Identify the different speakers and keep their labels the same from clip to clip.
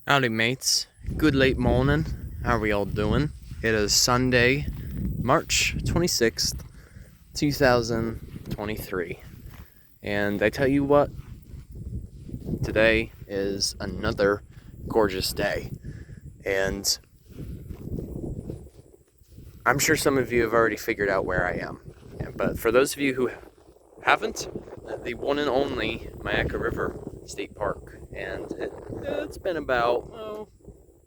Speaker 1: Howdy mates, good late morning. How are we all doing? It is Sunday, March 26th, 2023. And I tell you what, today is another gorgeous day. And I'm sure some of you have already figured out where I am. But for those of you who haven't, the one and only Myakka River State Park. And it's been about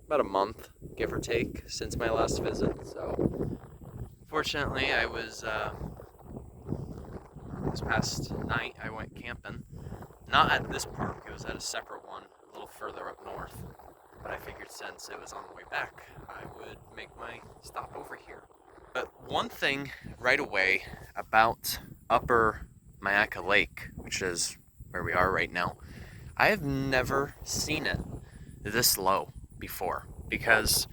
Speaker 1: a month, give or take, since my last visit. So fortunately, I was this past night I went camping. Not at this park, it was at a separate one a little further up north. But I figured since it was on the way back, I would make my stop over here. But one thing right away about Upper Myakka Lake, which is where we are right now, I have never seen it this low before, because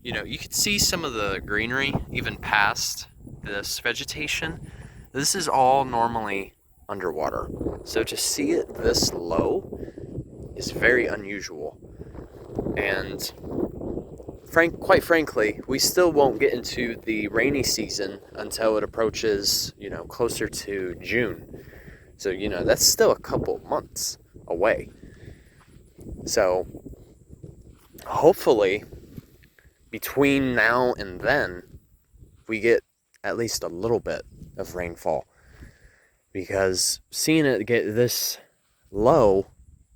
Speaker 1: you could see some of the greenery even past this vegetation. This is all normally underwater, so to see it this low is very unusual. And quite frankly, we still won't get into the rainy season until it approaches closer to June. So that's still a couple months away. So hopefully between now and then we get at least a little bit of rainfall, because seeing it get this low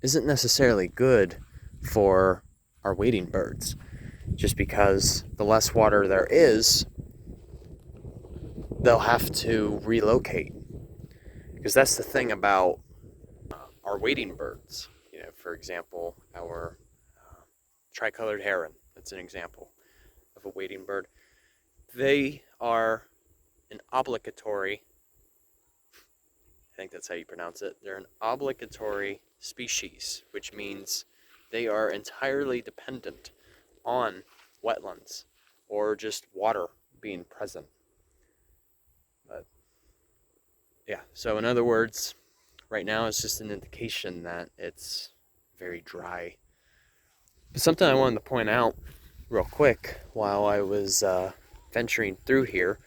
Speaker 1: isn't necessarily good for our wading birds, just because the less water there is, they'll have to relocate. Because that's the thing about our wading birds. For example, our tricolored heron, that's an example of a wading bird. They are an obligatory, I think that's how you pronounce it, they're an obligatory species, which means they are entirely dependent on wetlands or just water being present. But yeah, so in other words, right now it's just an indication that it's very dry. But something I wanted to point out real quick while I was venturing through here,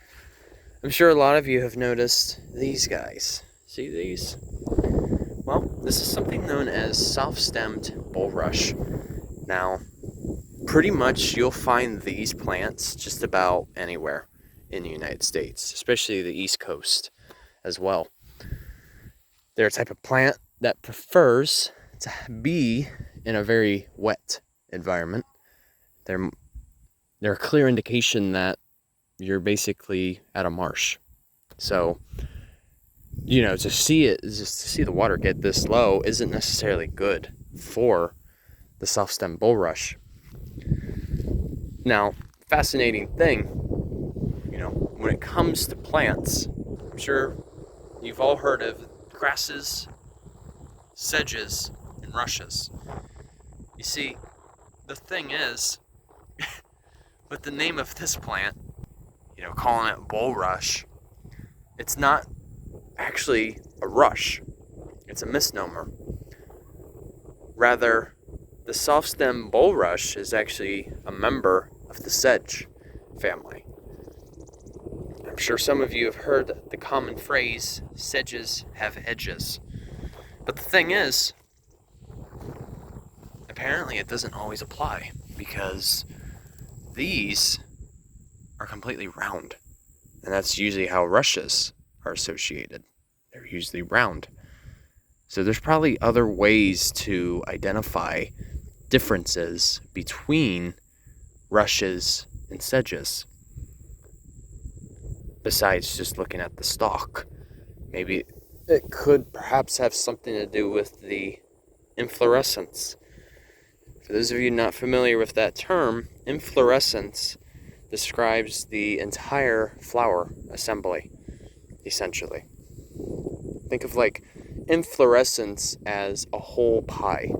Speaker 1: I'm sure a lot of you have noticed these guys. See these? Well, this is something known as soft-stemmed bulrush. Now, pretty much you'll find these plants just about anywhere in the United States, especially the East Coast as well. They're a type of plant that prefers to be in a very wet environment. They're a clear indication that you're basically at a marsh. So, to see the water get this low isn't necessarily good for the soft-stemmed bulrush. Now, fascinating thing, when it comes to plants, I'm sure you've all heard of grasses, sedges, and rushes. You see, the thing is, with the name of this plant, calling it bulrush, it's not actually a rush. It's a misnomer. Rather, the soft-stemmed bulrush is actually a member of the sedge family. I'm sure some of you have heard the common phrase, sedges have edges. But the thing is, apparently it doesn't always apply, because these are completely round. And that's usually how rushes are associated. They're usually round. So there's probably other ways to identify differences between rushes and sedges, besides just looking at the stalk. Maybe it could perhaps have something to do with the inflorescence. For those of you not familiar with that term, inflorescence describes the entire flower assembly, essentially. Think of inflorescence as a whole pie,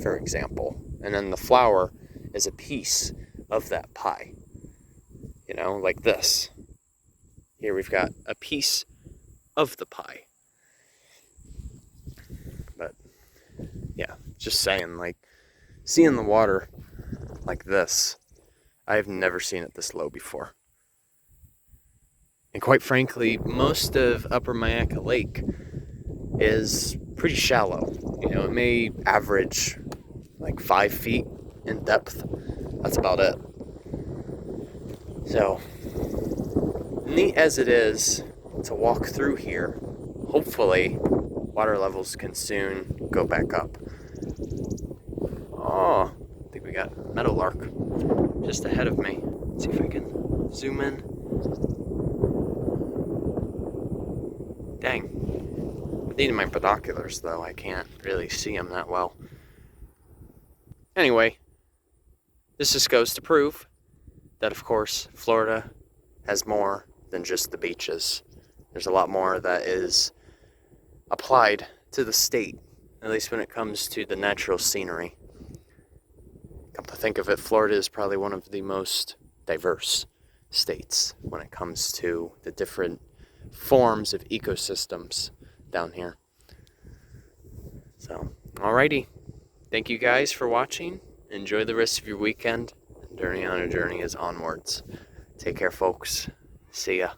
Speaker 1: for example, and then the flower is a piece of that pie. Like this. Here we've got a piece of the pie. But yeah, just saying, seeing the water like this. I've never seen it this low before. And quite frankly, most of Upper Myakka Lake is pretty shallow. You know, it may average like 5 feet in depth. That's about it. So, neat as it is to walk through here, hopefully water levels can soon go back up. Oh, I think we got meadowlark just ahead of me. Let's see if I can zoom in. Dang. Needing my binoculars though, I can't really see them that well. Anyway, this just goes to prove that, of course, Florida has more than just the beaches. There's a lot more that is applied to the state, at least when it comes to the natural scenery. Come to think of it, Florida is probably one of the most diverse states when it comes to the different forms of ecosystems down here. So, alrighty. Thank you guys for watching. Enjoy the rest of your weekend. Journey on a Journey is onwards. Take care, folks. See ya.